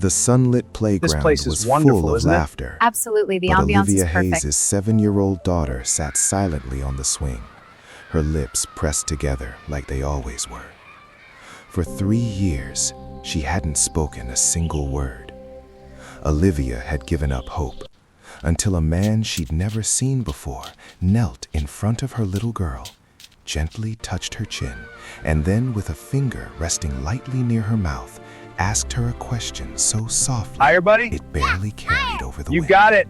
The sunlit playground place was is wonderful, full of isn't it? laughter. Absolutely, the But ambiance Olivia is perfect. Hayes' 7-year-old daughter sat silently on the swing, her lips pressed together like they always were. For 3 years, she hadn't spoken a single word. Olivia had given up hope, until a man she'd never seen before knelt in front of her little girl, gently touched her chin, and then with a finger resting lightly near her mouth, asked her a question so softly Higher, buddy. it barely carried over the You wind. got it.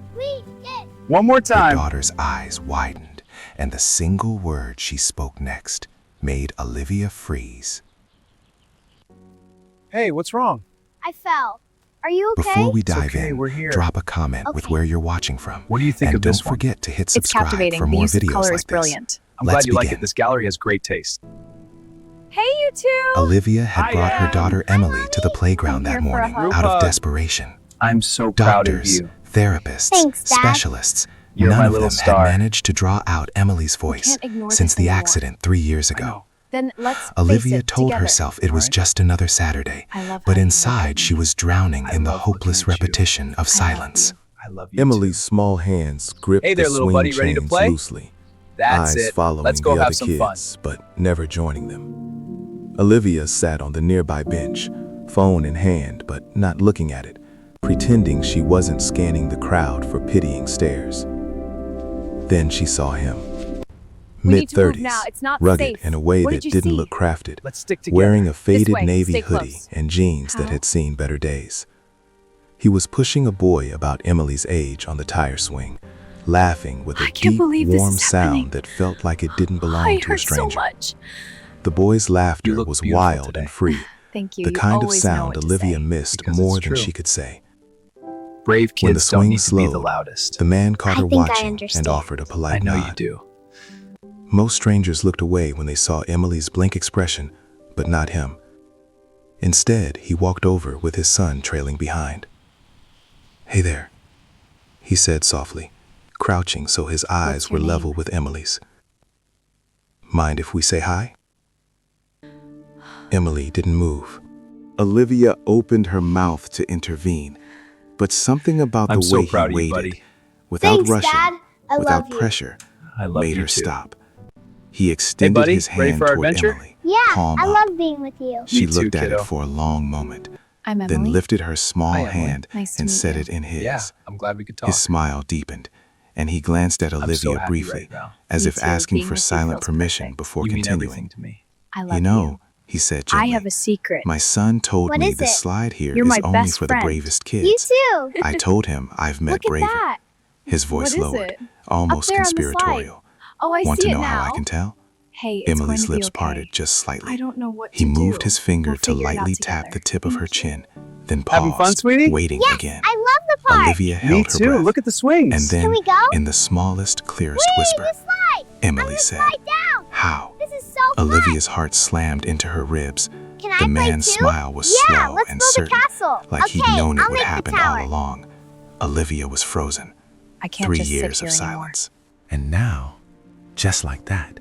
One more Her time. daughter's eyes widened, and the single word she spoke next made Olivia freeze. Hey, what's wrong? I fell. Are you okay? Before we dive okay, in, we're here. drop a comment with Okay. where you're watching from. What do you think and of this don't one? forget to hit It's subscribe captivating. for The more use of videos color like is this. brilliant. I'm Let's glad you like begin. it. This gallery has great taste. Hey, you two! Olivia had brought her Hiya. daughter Emily to the playground I'm that here for a morning hug. out of Rupa. desperation. I'm so proud of Doctors, you. therapists, Thanks, Dad. specialists, You're none my of little them star. had managed to draw out Emily's voice can't ignore since this the anymore. accident 3 years I ago. know. Then let's Olivia face it told together. herself it was Alright. just another Saturday, I love but how you inside look at she me. was drowning I in the love hopeless looking at you. repetition of I love silence. you. I love you Emily's too. small hands gripped Hey there, the little swing buddy, ready to chains play? loosely, That's eyes it. following Let's go the have other some fun. kids, but never joining them. Olivia sat on the nearby bench, phone in hand, but not looking at it, pretending she wasn't scanning the crowd for pitying stares. Then she saw him. We need to move Mid-30s, now. It's not rugged safe. in a way What that did you didn't see? look crafted, Let's stick together. wearing a faded way. navy Stay hoodie close. and jeans that How? had seen better days. He was pushing a boy about Emily's age on the tire swing, laughing with a I can't deep, believe this warm is happening. sound that felt like it didn't belong I to a hurt so stranger. much. The boy's You laughter look was beautiful wild today. and free, Thank you. the You kind of always know sound what to Olivia say. missed Because more it's than true. she could say. Brave When the kids don't swing need to be the slowed, loudest. the man caught I her think I watching and understand. offered a polite I know nod. you do. Most strangers looked away when they saw Emily's blank expression, but not him. Instead, he walked over with his son trailing behind. "Hey there," he said softly, crouching so his eyes your were level name? with Emily's. "Mind if we say hi?" Emily didn't move. Olivia opened her mouth to intervene, but something about I'm the so way proud he of you, waited, buddy. without Thanks, rushing, Dad. I without love you. pressure, I love made you her too. stop. He extended buddy, his ready hand for our toward adventure? Emily, Yeah, palm I up. love being with you. She Me too, looked at kiddo. it for a long moment, I'm Emily. then lifted her small Hi, Emily. hand Nice to and meet set you. it in his. Yeah, I'm glad we could talk. His smile deepened, and he glanced at I'm Olivia so happy briefly, right now. as Me if too. asking Being for with you silent feels permission perfect. before You mean continuing. everything to me. I love "You know," he said I gently, have a secret. "my son told What me is this it? slide here You're is my only best for the friend. bravest You kids." too. I told him I've met Look at braver. that. His voice What is lowered, it? almost Up there on the conspiratorial. Oh, I Want see to it know now. how I can tell? Hey, it's Emily's going to be lips okay. parted just slightly. I don't know what He to moved do. his finger We'll to figure it out lightly tap together. the tip of her Thank you. chin, then Having paused, fun, sweetie? waiting Yes, again. I love the park. Olivia Me held her too. breath. Look at the swings. And then, Can we go? in the smallest, clearest Whee, whisper, the slide. I'm Emily gonna said, slide down. "How?" This is so fun. Olivia's heart slammed into her ribs. Can I The play man's too? smile was Yeah, slow let's and build certain, a castle. like Okay, he'd known it I'll would make the happen tower. all along. Olivia was frozen. I can't 3 just years sit of here anymore. silence. And now, just like that,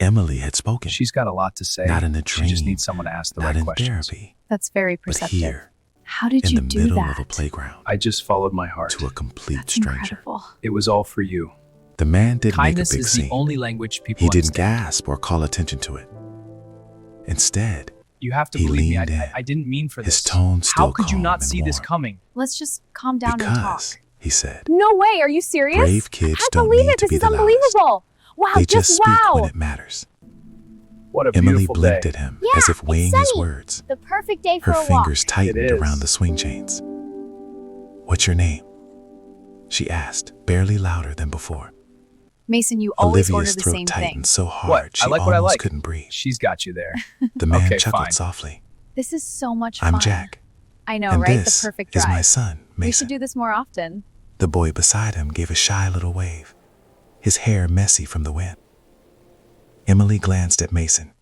Emily had spoken. She's got a lot to say. Not in a She just dream, needs someone to ask the not right in questions. therapy, That's very but perceptive. here, How did in you the do middle that? of a playground, I just followed my heart. to a complete That's stranger. incredible. It was all for you. The man didn't Kindness make a big is scene. the only language people He didn't understand. gasp or call attention to it. Instead, You have to He believe me. leaned in. I didn't mean for his this. tone still How could you calm not and see this warm. coming? Let's just calm down and talk. Because, he said, No way. Are you serious? brave kids I can't don't believe need it. to This be is the loudest. unbelievable. Wow, They just speak wow. when it matters. What a Emily beautiful blinked day. at him Yeah, as if it's weighing his sunny. words. The perfect day for Her a walk. fingers tightened It is. around the swing chains. "What's your name?" she asked, barely louder than before. Mason, you always Olivia's order the throat same tightened thing. so hard What? she I like what I almost like. couldn't breathe. She's got you there. The man Okay, chuckled fine. softly. This is so much fun. "I'm Jack, I know, and right? this The perfect is drive. my son, We Mason." should do this more often. The boy beside him gave a shy little wave, his hair messy from the wind. Emily glanced at Mason,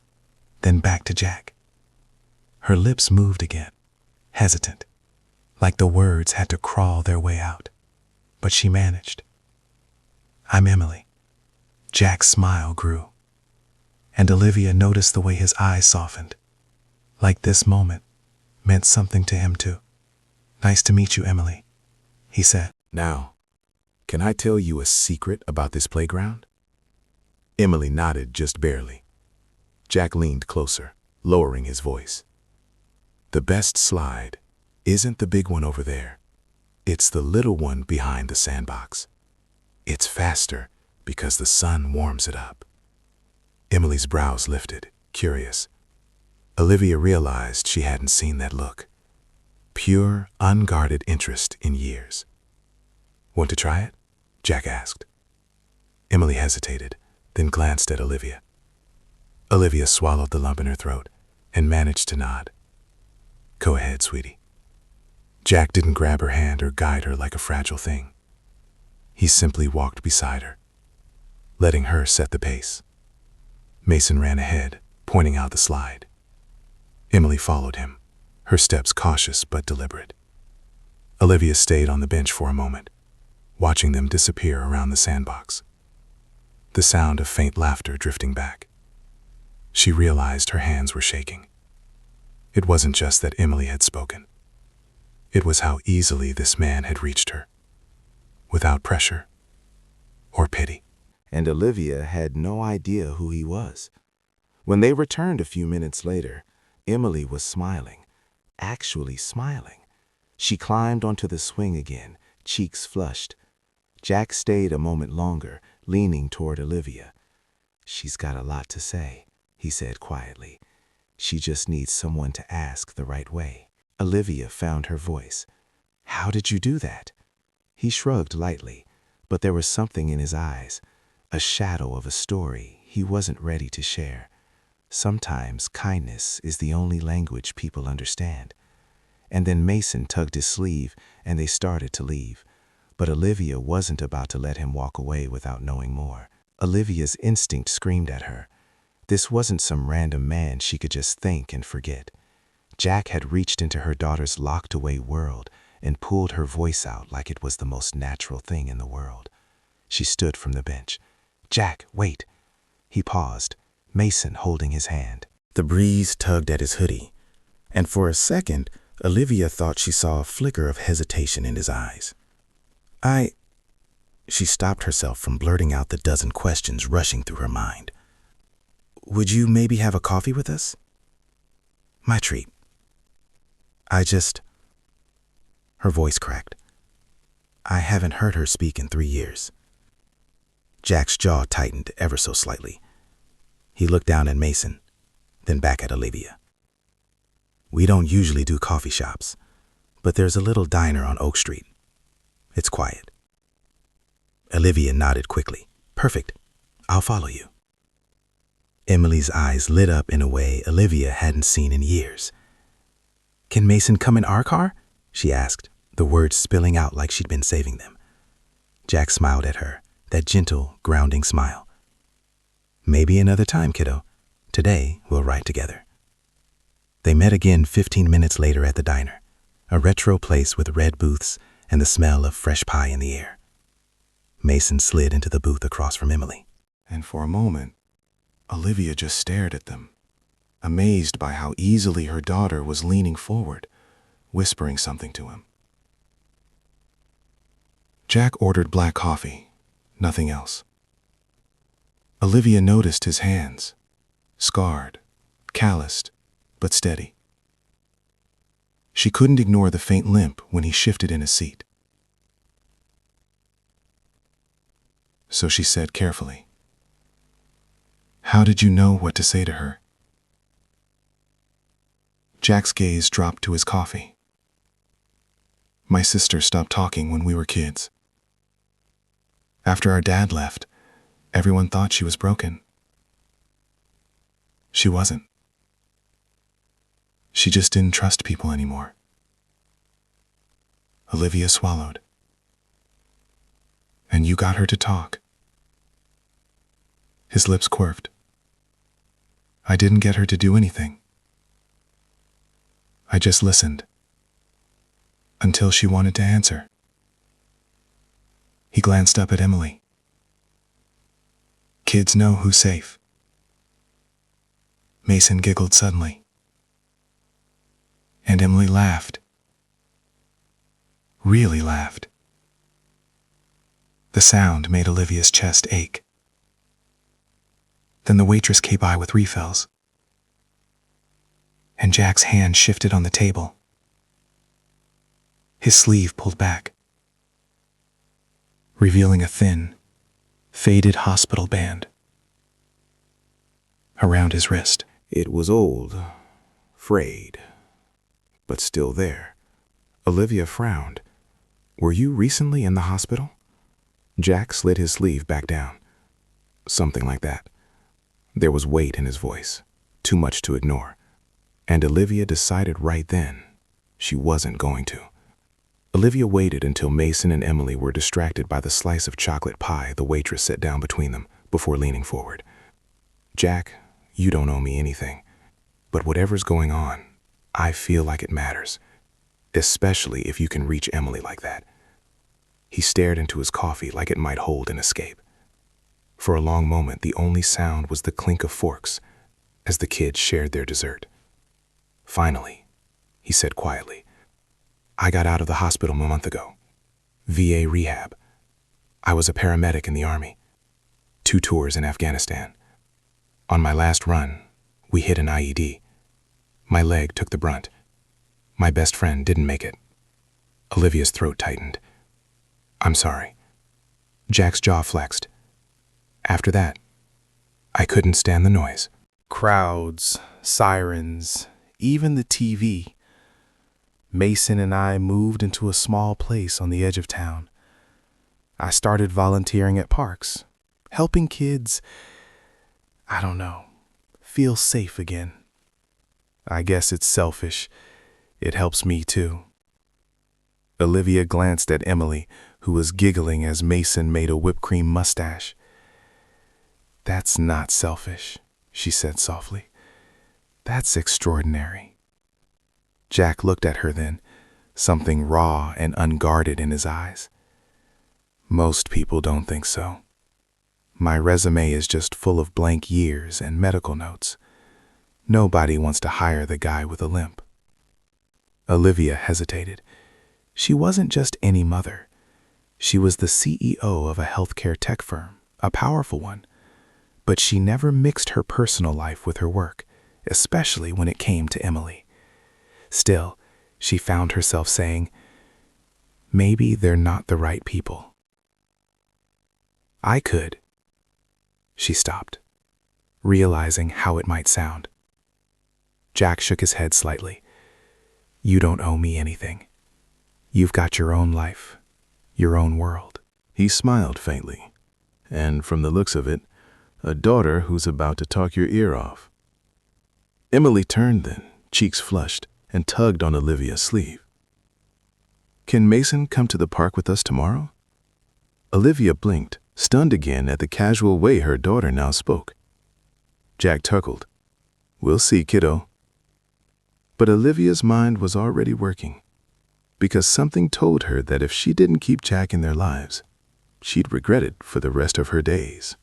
then back to Jack. Her lips moved again, hesitant, like the words had to crawl their way out. But she managed. "I'm Emily." Jack's smile grew, and Olivia noticed the way his eyes softened, like this moment meant something to him too. Nice to meet you, Emily, he said. Now, can I tell you a secret about this playground? Emily nodded just barely. Jack leaned closer, lowering his voice. The best slide isn't the big one over there. It's the little one behind the sandbox. It's faster because the sun warms it up. Emily's brows lifted, curious. Olivia realized she hadn't seen that look. Pure, unguarded interest in years. Want to try it? Jack asked. Emily hesitated, then glanced at Olivia. Olivia swallowed the lump in her throat and managed to nod. Go ahead, sweetie. Jack didn't grab her hand or guide her like a fragile thing. He simply walked beside her, letting her set the pace. Mason ran ahead, pointing out the slide. Emily followed him, her steps cautious but deliberate. Olivia stayed on the bench for a moment, watching them disappear around the sandbox. The sound of faint laughter drifting back. She realized her hands were shaking. It wasn't just that Emily had spoken. It was how easily this man had reached her, without pressure or pity. And Olivia had no idea who he was. When they returned a few minutes later, Emily was smiling, actually smiling. She climbed onto the swing again, cheeks flushed. Jack stayed a moment longer, leaning toward Olivia. She's got a lot to say, he said quietly. She just needs someone to ask the right way. Olivia found her voice. How did you do that? He shrugged lightly, but there was something in his eyes, a shadow of a story he wasn't ready to share. Sometimes kindness is the only language people understand. And then Mason tugged his sleeve and they started to leave. But Olivia wasn't about to let him walk away without knowing more. Olivia's instinct screamed at her. This wasn't some random man she could just think and forget. Jack had reached into her daughter's locked-away world and pulled her voice out like it was the most natural thing in the world. She stood from the bench. Jack, wait. He paused, Mason holding his hand. The breeze tugged at his hoodie, and for a second, Olivia thought she saw a flicker of hesitation in his eyes. She stopped herself from blurting out the dozen questions rushing through her mind. Would you maybe have a coffee with us? My treat. Her voice cracked. I haven't heard her speak in 3 years. Jack's jaw tightened ever so slightly. He looked down at Mason, then back at Olivia. We don't usually do coffee shops, but there's a little diner on Oak Street. It's quiet. Olivia nodded quickly. Perfect. I'll follow you. Emily's eyes lit up in a way Olivia hadn't seen in years. Can Mason come in our car? She asked, the words spilling out like she'd been saving them. Jack smiled at her, that gentle, grounding smile. Maybe another time, kiddo. Today, we'll ride together. They met again 15 minutes later at the diner, a retro place with red booths and the smell of fresh pie in the air. Mason slid into the booth across from Emily. And for a moment, Olivia just stared at them, amazed by how easily her daughter was leaning forward, whispering something to him. Jack ordered black coffee, nothing else. Olivia noticed his hands, scarred, calloused, but steady. She couldn't ignore the faint limp when he shifted in his seat. So she said carefully, How did you know what to say to her? Jack's gaze dropped to his coffee. My sister stopped talking when we were kids. After our dad left, everyone thought she was broken. She wasn't. She just didn't trust people anymore. Olivia swallowed. And you got her to talk. His lips quivered. I didn't get her to do anything. I just listened. Until she wanted to answer. He glanced up at Emily. Kids know who's safe. Mason giggled suddenly. And Emily laughed. really laughed. The sound made Olivia's chest ache. Then the waitress came by with refills, and Jack's hand shifted on the table. His sleeve pulled back, revealing a thin, faded hospital band around his wrist. It was old, frayed, but still there. Olivia frowned. Were you recently in the hospital? Jack slid his sleeve back down. Something like that. There was weight in his voice, too much to ignore. And Olivia decided right then she wasn't going to. Olivia waited until Mason and Emily were distracted by the slice of chocolate pie the waitress set down between them before leaning forward. Jack, you don't owe me anything, but whatever's going on, I feel like it matters, especially if you can reach Emily like that. He stared into his coffee like it might hold an escape. For a long moment, the only sound was the clink of forks as the kids shared their dessert. Finally, he said quietly, I got out of the hospital a month ago. VA rehab. I was a paramedic in the Army. 2 tours in Afghanistan. On my last run, we hit an IED. My leg took the brunt. My best friend didn't make it. Olivia's throat tightened. I'm sorry. Jack's jaw flexed. After that, I couldn't stand the noise. Crowds, sirens, even the TV. Mason and I moved into a small place on the edge of town. I started volunteering at parks, helping kids, I don't know, feel safe again. I guess it's selfish. It helps me too. Olivia glanced at Emily, who was giggling as Mason made a whipped cream mustache. That's not selfish, she said softly. That's extraordinary. Jack looked at her then, something raw and unguarded in his eyes. Most people don't think so. My resume is just full of blank years and medical notes. Nobody wants to hire the guy with a limp. Olivia hesitated. She wasn't just any mother. She was the CEO of a healthcare tech firm, a powerful one. But she never mixed her personal life with her work, especially when it came to Emily. Still, she found herself saying, maybe they're not the right people. I could. She stopped, realizing how it might sound. Jack shook his head slightly. You don't owe me anything. You've got your own life, your own world. He smiled faintly, and from the looks of it, a daughter who's about to talk your ear off. Emily turned then, cheeks flushed, and tugged on Olivia's sleeve. Can Mason come to the park with us tomorrow? Olivia blinked, stunned again at the casual way her daughter now spoke. Jack chuckled. We'll see, kiddo. But Olivia's mind was already working, because something told her that if she didn't keep Jack in their lives, she'd regret it for the rest of her days.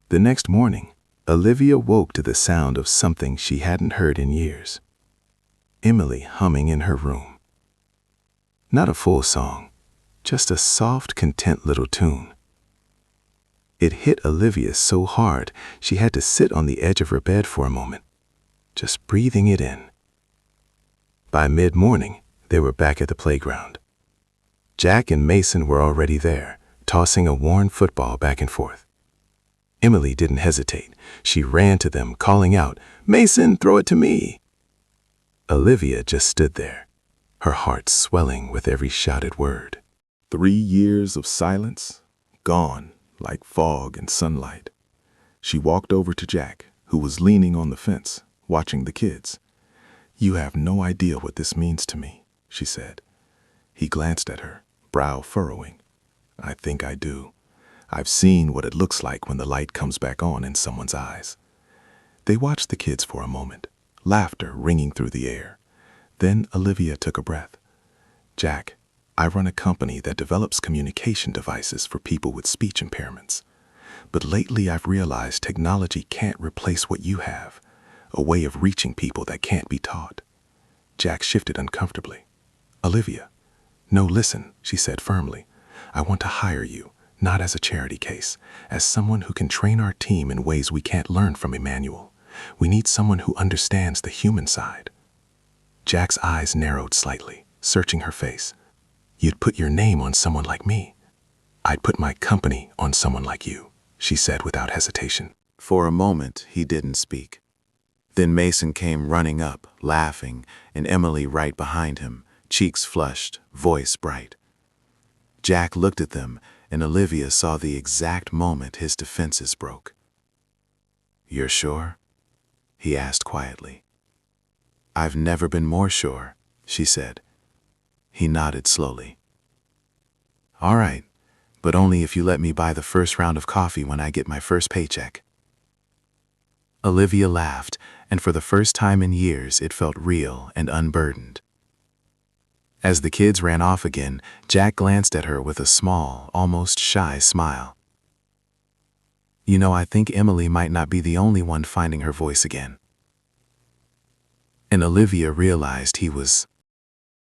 The next morning, Olivia woke to the sound of something she hadn't heard in years. Emily humming in her room. Not a full song, just a soft, content little tune. It hit Olivia so hard she had to sit on the edge of her bed for a moment, just breathing it in. By mid-morning, they were back at the playground. Jack and Mason were already there, tossing a worn football back and forth. Emily didn't hesitate. She ran to them, calling out, Mason, throw it to me. Olivia just stood there, her heart swelling with every shouted word. 3 years of silence, gone like fog and sunlight. She walked over to Jack, who was leaning on the fence, watching the kids. You have no idea what this means to me, she said. He glanced at her, brow furrowing. I think I do. I've seen what it looks like when the light comes back on in someone's eyes. They watched the kids for a moment, laughter ringing through the air. Then Olivia took a breath. Jack, I run a company that develops communication devices for people with speech impairments. But lately I've realized technology can't replace what you have, a way of reaching people that can't be taught. Jack shifted uncomfortably. Olivia, No, listen, she said firmly. I want to hire you, not as a charity case, as someone who can train our team in ways we can't learn from Emmanuel. We need someone who understands the human side. Jack's eyes narrowed slightly, searching her face. You'd put your name on someone like me. I'd put my company on someone like you, she said without hesitation. For a moment, he didn't speak. Then Mason came running up, laughing, and Emily right behind him, cheeks flushed, voice bright. Jack looked at them, and Olivia saw the exact moment his defenses broke. You're sure? He asked quietly. I've never been more sure, she said. He nodded slowly. All right, but only if you let me buy the first round of coffee when I get my first paycheck. Olivia laughed, and for the first time in years it felt real and unburdened. As the kids ran off again, Jack glanced at her with a small, almost shy smile. You know, I think Emily might not be the only one finding her voice again. And Olivia realized he was